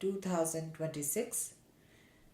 2026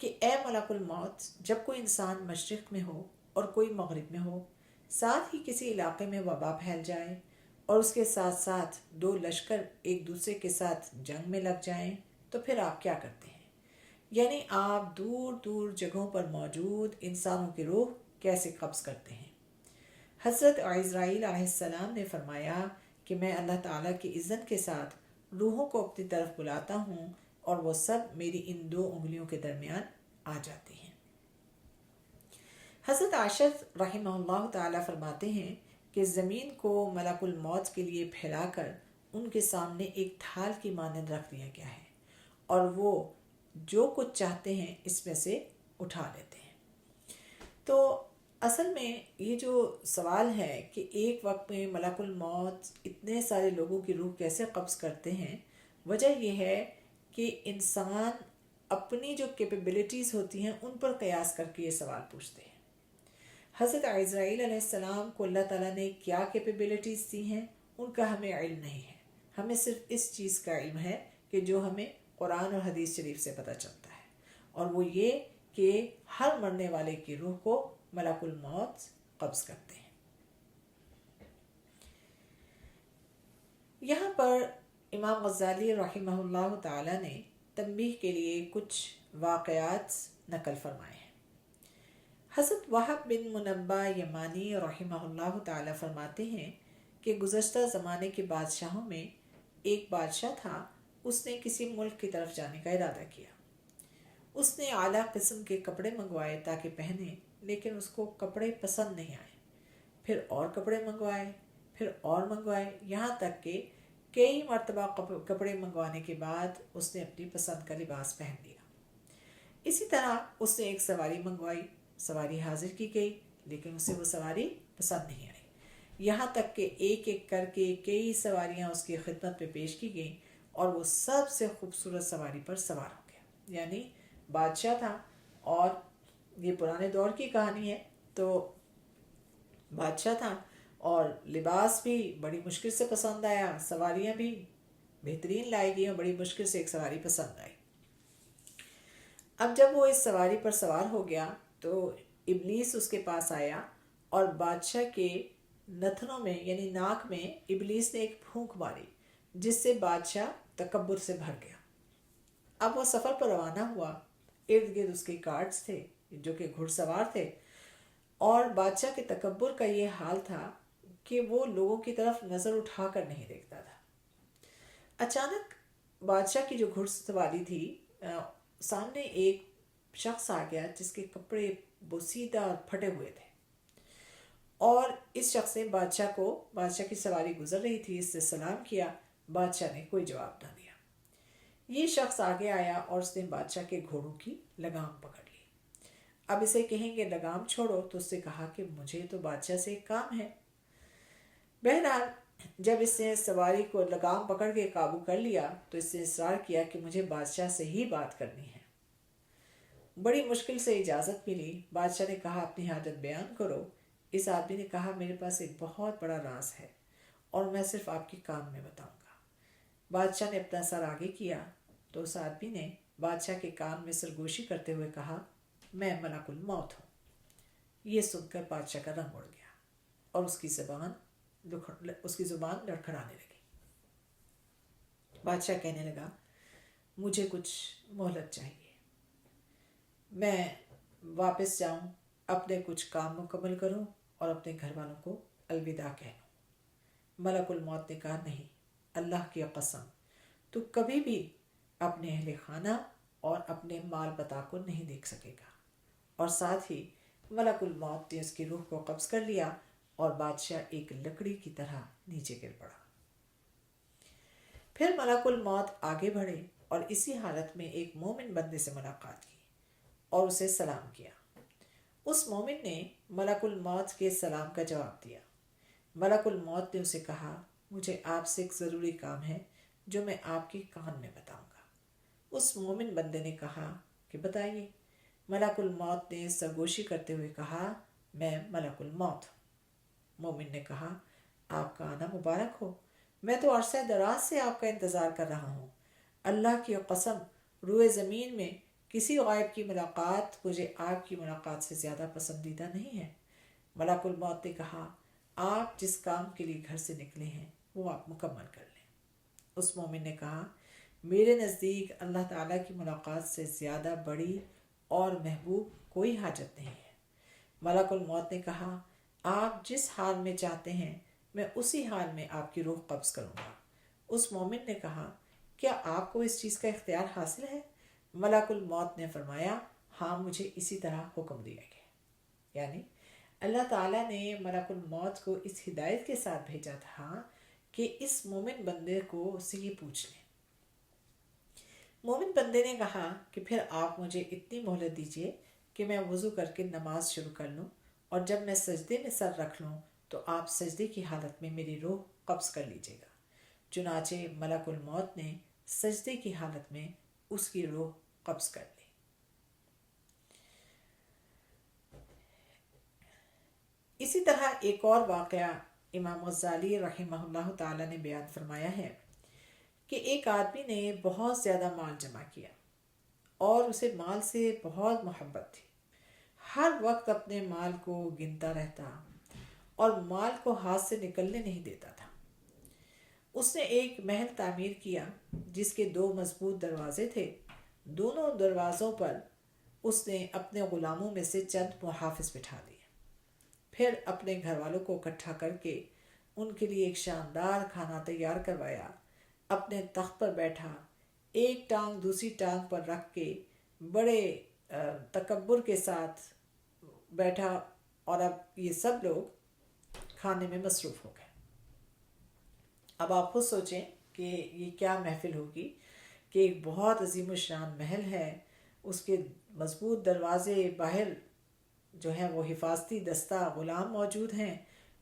کہ اے ملک الموت، جب کوئی انسان مشرق میں ہو اور کوئی مغرب میں ہو، ساتھ ہی کسی علاقے میں وبا پھیل جائے اور اس کے ساتھ ساتھ دو لشکر ایک دوسرے کے ساتھ جنگ میں لگ جائیں، تو پھر آپ کیا کرتے ہیں؟ یعنی آپ دور دور جگہوں پر موجود انسانوں کی روح کیسے قبض کرتے ہیں؟ حضرت عزرائیل علیہ السلام نے فرمایا کہ میں اللہ تعالیٰ کی اذن کے ساتھ روحوں کو اپنی طرف بلاتا ہوں اور وہ سب میری ان دو انگلیوں کے درمیان آ جاتی ہیں۔ حضرت عائشہ رحمہ اللہ تعالیٰ فرماتے ہیں کہ زمین کو ملک الموت کے لیے پھیلا کر ان کے سامنے ایک ڈھال کی مانند رکھ دیا گیا ہے اور وہ جو کچھ چاہتے ہیں اس میں سے اٹھا لیتے ہیں۔ تو اصل میں یہ جو سوال ہے کہ ایک وقت میں ملک الموت اتنے سارے لوگوں کی روح کیسے قبض کرتے ہیں، وجہ یہ ہے کہ انسان اپنی جو کیپیبلٹیز ہوتی ہیں ان پر قیاس کر کے یہ سوال پوچھتے ہیں۔ حضرت عزرائیل علیہ السلام کو اللہ تعالیٰ نے کیا کیپیبلٹیز دی ہیں ان کا ہمیں علم نہیں ہے، ہمیں صرف اس چیز کا علم ہے کہ جو ہمیں قرآن اور حدیث شریف سے پتہ چلتا ہے، اور وہ یہ کہ ہر مرنے والے کی روح کو ملک الموت قبض کرتے ہیں۔ یہاں پر امام غزالی رحمہ اللہ تعالی نے تنبیہ کے لیے کچھ واقعات نقل فرمائے ہیں۔ حضرت وہب بن منبہ یمانی رحمہ اللہ تعالی فرماتے ہیں کہ گزشتہ زمانے کے بادشاہوں میں ایک بادشاہ تھا، اس نے کسی ملک کی طرف جانے کا ارادہ کیا۔ اس نے اعلیٰ قسم کے کپڑے منگوائے تاکہ پہنے، لیکن اس کو کپڑے پسند نہیں آئے۔ پھر اور کپڑے منگوائے، پھر اور منگوائے، یہاں تک کہ کئی مرتبہ کپڑے منگوانے کے بعد اس نے اپنی پسند کا لباس پہن لیا۔ اسی طرح اس نے ایک سواری منگوائی، سواری حاضر کی گئی، لیکن اسے وہ سواری پسند نہیں آئی، یہاں تک کہ ایک ایک کر کے کئی سواریاں اس کی خدمت میں پیش کی گئیں اور وہ سب سے خوبصورت سواری پر سوار ہو گیا۔ یعنی بادشاہ تھا، اور یہ پرانے دور کی کہانی ہے، تو بادشاہ تھا اور لباس بھی بڑی مشکل سے پسند آیا، سواریاں بھی بہترین لائی گئی اور بڑی مشکل سے ایک سواری پسند آئی۔ اب جب وہ اس سواری پر سوار ہو گیا تو ابلیس اس کے پاس آیا اور بادشاہ کے نتنوں میں یعنی ناک میں ابلیس نے ایک پھونک ماری، جس سے بادشاہ تکبر سے بھر گیا۔ اب وہ سفر پر روانہ ہوا، ارد گرد اس کے گارڈز تھے جو کہ گھڑ سوار تھے، اور بادشاہ کے تکبر کا یہ حال تھا کہ وہ لوگوں کی طرف نظر اٹھا کر نہیں دیکھتا تھا۔ اچانک بادشاہ کی جو گھڑ سواری تھی، سامنے ایک شخص آ گیا جس کے کپڑے بوسیدہ اور پھٹے ہوئے تھے، اور اس شخص نے بادشاہ کی سواری گزر رہی تھی، اس سے سلام کیا۔ بادشاہ نے کوئی جواب نہ دیا۔ یہ شخص آگے آیا اور اس نے بادشاہ کے گھوڑوں کی لگام پکڑ لی۔ اب اسے کہیں گے لگام چھوڑو، تو اس سے کہا کہ مجھے تو بادشاہ سے ایک کام ہے۔ بہرحال جب اس نے سواری کو لگام پکڑ کے قابو کر لیا تو اس نے اصرار کیا کہ مجھے بادشاہ سے ہی بات کرنی ہے۔ بڑی مشکل سے اجازت ملی۔ بادشاہ نے کہا اپنی حاجت بیان کرو۔ اس آدمی نے کہا میرے پاس ایک بہت بڑا راز ہے اور میں صرف آپ کے کام میں بتاؤں گا۔ بادشاہ نے اپنا سر آگے کیا تو اس آدمی نے بادشاہ کے کان میں سرگوشی کرتے ہوئے کہا میں ملک الموت ہوں۔ یہ سن کر بادشاہ کا رنگ اڑ گیا اور اس کی زبان لڑکھڑانے لگی۔ بادشاہ کہنے لگا مجھے کچھ مہلت چاہیے، میں واپس جاؤں، اپنے کچھ کام مکمل کروں اور اپنے گھر والوں کو الوداع کہہ لوں۔ ملک الموت نے کہا نہیں، اللہ کی قسم تو کبھی بھی اپنے اہل خانہ اور اپنے مال بتا کو نہیں دیکھ سکے گا۔ اور ساتھ ہی ملک الموت نے اس کی روح کو قبض کر لیا اور بادشاہ ایک لکڑی کی طرح نیچے گر پڑا۔ پھر ملک الموت آگے بڑھے اور اسی حالت میں ایک مومن بندے سے ملاقات کی اور اسے سلام کیا۔ اس مومن نے ملک الموت کے سلام کا جواب دیا۔ ملک الموت نے اسے کہا مجھے آپ سے ایک ضروری کام ہے جو میں آپ کے کان میں بتاؤں گا۔ اس مومن بندے نے کہا کہ بتائیے۔ ملک الموت نے سرگوشی کرتے ہوئے کہا میں ملک الموت ہوں۔ مومن نے کہا آپ کا آنا مبارک ہو، میں تو عرصہ دراز سے آپ کا انتظار کر رہا ہوں۔ اللہ کی قسم روئے زمین میں کسی غائب کی ملاقات مجھے آپ کی ملاقات سے زیادہ پسندیدہ نہیں ہے۔ ملک الموت نے کہا آپ جس کام کے لیے گھر سے نکلے ہیں وہ آپ مکمل کر لیں۔ اس مومن نے کہا میرے نزدیک اللہ تعالیٰ کی ملاقات سے زیادہ بڑی اور محبوب کوئی حاجت نہیں ہے۔ ملک الموت نے کہا آپ جس حال میں چاہتے ہیں میں اسی حال میں آپ کی روح قبض کروں گا۔ اس مومن نے کہا کیا آپ کو اس چیز کا اختیار حاصل ہے؟ ملک الموت نے فرمایا ہاں مجھے اسی طرح حکم دیا گیا۔ یعنی اللہ تعالیٰ نے ملک الموت کو اس ہدایت کے ساتھ بھیجا تھا کہ اس مومن بندے کو اس سے یہ پوچھ لیں۔ مومن بندے نے کہا کہ پھر آپ مجھے اتنی مہلت دیجیے کہ میں وضو کر کے نماز شروع کر لوں، اور جب میں سجدے میں سر رکھ لوں تو آپ سجدے کی حالت میں میری روح قبض کر لیجیے گا۔ چنانچہ ملک الموت نے سجدے کی حالت میں اس کی روح قبض کر لی۔ اسی طرح ایک اور واقعہ امام غزالی رحمہ اللہ تعالی نے بیان فرمایا ہے کہ ایک آدمی نے بہت زیادہ مال جمع کیا اور اسے مال سے بہت محبت تھی۔ ہر وقت اپنے مال کو گنتا رہتا اور مال کو ہاتھ سے نکلنے نہیں دیتا تھا۔ اس نے ایک محل تعمیر کیا جس کے 2 مضبوط دروازے تھے۔ دونوں دروازوں پر اس نے اپنے غلاموں میں سے چند محافظ بٹھا دیے، پھر اپنے گھر والوں کو اکٹھا کر کے ان کے لیے ایک شاندار کھانا تیار کروایا، اپنے تخت پر بیٹھا، ایک ٹانگ دوسری ٹانگ پر رکھ کے بڑے تکبر کے ساتھ بیٹھا، اور اب یہ سب لوگ کھانے میں مصروف ہو گئے۔ اب آپ خود سوچیں کہ یہ کیا محفل ہوگی کہ ایک بہت عظیم الشان محل ہے، اس کے مضبوط دروازے، باہر جو ہیں وہ حفاظتی دستہ غلام موجود ہیں،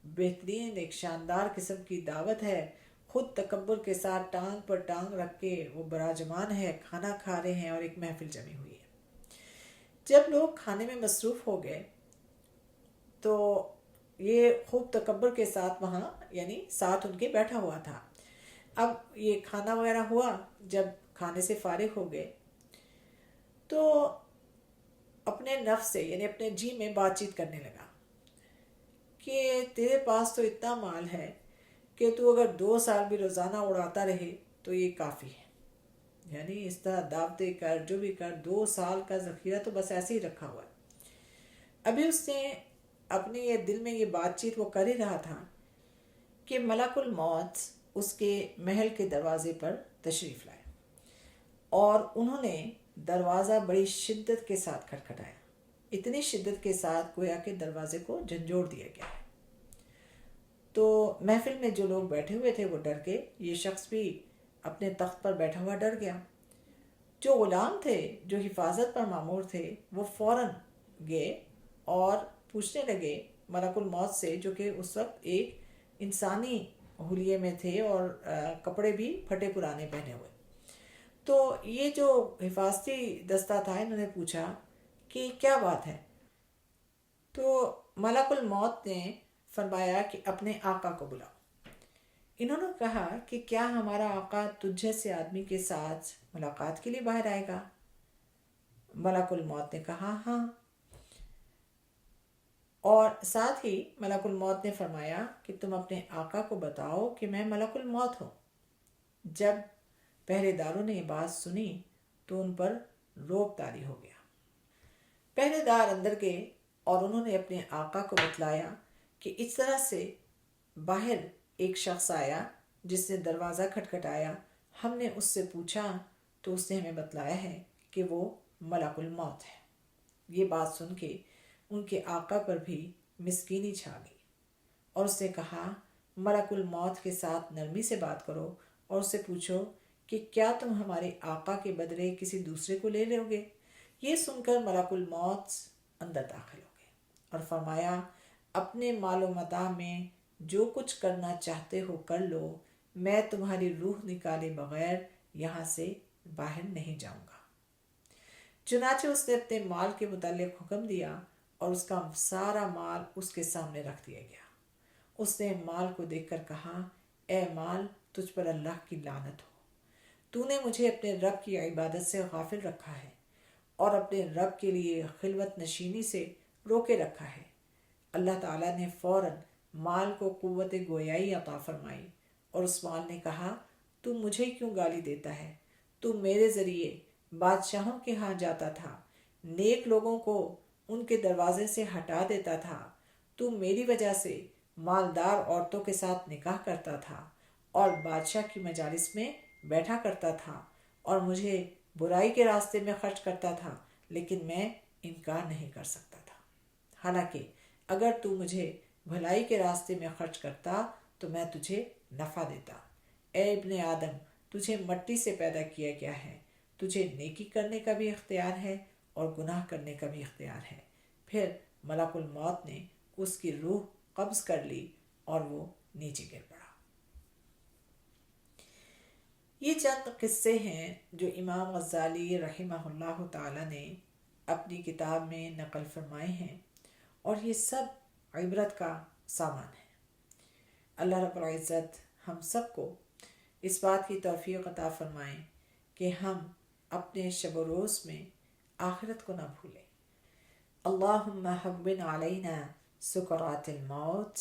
بہترین ایک شاندار قسم کی دعوت ہے، خود تکبر کے ساتھ ٹانگ پر ٹانگ رکھ کے وہ براجمان ہے، کھانا کھا رہے ہیں اور ایک محفل جمی ہوئی ہے۔ جب لوگ کھانے میں مصروف ہو گئے تو یہ خوب تکبر کے ساتھ وہاں یعنی ساتھ ان کے بیٹھا ہوا تھا۔ اب یہ کھانا وغیرہ ہوا، جب کھانے سے فارغ ہو گئے تو اپنے نفس سے یعنی اپنے جی میں بات چیت کرنے لگا کہ تیرے پاس تو اتنا مال ہے کہ تو اگر 2 سال بھی روزانہ اڑاتا رہے تو یہ کافی ہے۔ یعنی اس طرح دعوتیں کر، جو بھی کر، 2 سال کا ذخیرہ تو بس ایسے ہی رکھا ہوا ہے۔ ابھی اس نے اپنے یہ دل میں یہ بات چیت وہ کر ہی رہا تھا کہ ملک الموت اس کے محل کے دروازے پر تشریف لائے، اور انہوں نے دروازہ بڑی شدت کے ساتھ کھٹکھٹایا، اتنی شدت کے ساتھ گویا کہ دروازے کو جھنجھوڑ دیا گیا ہے۔ تو محفل میں جو لوگ بیٹھے ہوئے تھے وہ ڈر گئے، یہ شخص بھی اپنے تخت پر بیٹھا ہوا ڈر گیا۔ جو غلام تھے، جو حفاظت پر مامور تھے، وہ فوراً گئے اور پوچھنے لگے ملک الموت سے، جو کہ اس وقت ایک انسانی حلیے میں تھے اور کپڑے بھی پھٹے پرانے پہنے ہوئے۔ تو یہ جو حفاظتی دستہ تھا انہوں نے پوچھا کہ کیا بات ہے؟ تو ملک الموت نے فرمایا کہ اپنے آقا کو بلاؤ۔ انہوں نے کہا کہ کیا ہمارا آقا تجھ جیسے آدمی کے ساتھ ملاقات کے لیے باہر آئے گا؟ ملک الموت نے کہا ہاں، اور ساتھ ہی ملک الموت نے فرمایا کہ تم اپنے آقا کو بتاؤ کہ میں ملک الموت ہوں۔ جب پہرے داروں نے یہ بات سنی تو ان پر روب طاری ہو گیا۔ پہرے دار اندر گئے اور انہوں نے اپنے آقا کو بتلایا کہ اس طرح سے باہر ایک شخص آیا جس نے دروازہ کھٹکھٹایا، ہم نے اس سے پوچھا تو اس نے ہمیں بتلایا ہے کہ وہ ملک الموت ہے۔ یہ بات سن کے ان کے آقا پر بھی مسکینی چھا گئی، اور اس نے کہا ملک الموت کے ساتھ نرمی سے بات کرو اور اس سے پوچھو کہ کیا تم ہمارے آقا کے بدلے کسی دوسرے کو لے لو گے؟ یہ سن کر ملک الموت اندر داخل ہو گئے اور فرمایا اپنے مال و متاع میں جو کچھ کرنا چاہتے ہو کر لو، میں تمہاری روح نکالے بغیر یہاں سے باہر نہیں جاؤں گا۔ چنانچہ اس نے اپنے مال کے متعلق حکم دیا اور اس کا سارا مال اس کے سامنے رکھ دیا گیا۔ اس نے مال کو دیکھ کر کہا اے مال، تجھ پر اللہ کی لعنت ہو، تو نے مجھے اپنے رب کی عبادت سے غافل رکھا ہے اور اپنے رب کے لیے خلوت نشینی سے روکے رکھا ہے۔ اللہ تعالیٰ نے فوراً مال کو قوت گویائی عطا فرمائی اور اس مال نے کہا تو مجھے کیوں گالی دیتا ہے؟ تو میرے ذریعے بادشاہوں کے ہاں جاتا تھا، نیک لوگوں کو ان کے دروازے سے ہٹا دیتا تھا، تو میری وجہ سے مالدار عورتوں کے ساتھ نکاح کرتا تھا اور بادشاہ کی مجالس میں بیٹھا کرتا تھا اور مجھے برائی کے راستے میں خرچ کرتا تھا، لیکن میں انکار نہیں کر سکتا تھا۔ حالانکہ اگر تو مجھے بھلائی کے راستے میں خرچ کرتا تو میں تجھے نفع دیتا۔ اے ابن آدم، تجھے مٹی سے پیدا کیا گیا ہے، تجھے نیکی کرنے کا بھی اختیار ہے اور گناہ کرنے کا بھی اختیار ہے۔ پھر ملک الموت نے اس کی روح قبض کر لی اور وہ نیچے گر پڑا۔ یہ چند قصے ہیں جو امام غزالی رحمہ اللہ تعالی نے اپنی کتاب میں نقل فرمائے ہیں، اور یہ سب عبرت کا سامان ہے۔ اللہ رب العزت ہم سب کو اس بات کی توفیق عطا فرمائیں کہ ہم اپنے شب و روز میں آخرت کو نہ بھولیں۔ اللہم حبن علینا سکرات الموت۔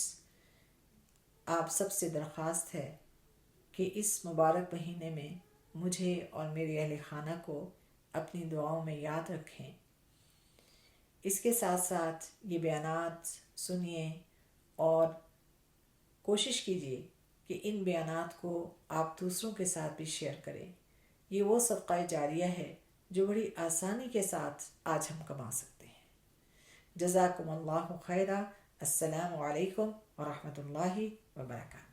آپ سب سے درخواست ہے کہ اس مبارک مہینے میں مجھے اور میرے اہل خانہ کو اپنی دعاؤں میں یاد رکھیں۔ اس کے ساتھ ساتھ یہ بیانات سنیے اور کوشش کیجیے کہ ان بیانات کو آپ دوسروں کے ساتھ بھی شیئر کریں۔ یہ وہ صدقہ جاریہ ہے جو بڑی آسانی کے ساتھ آج ہم کما سکتے ہیں۔ جزاکم اللہ خیرا۔ السلام علیکم ورحمۃ اللہ وبرکاتہ۔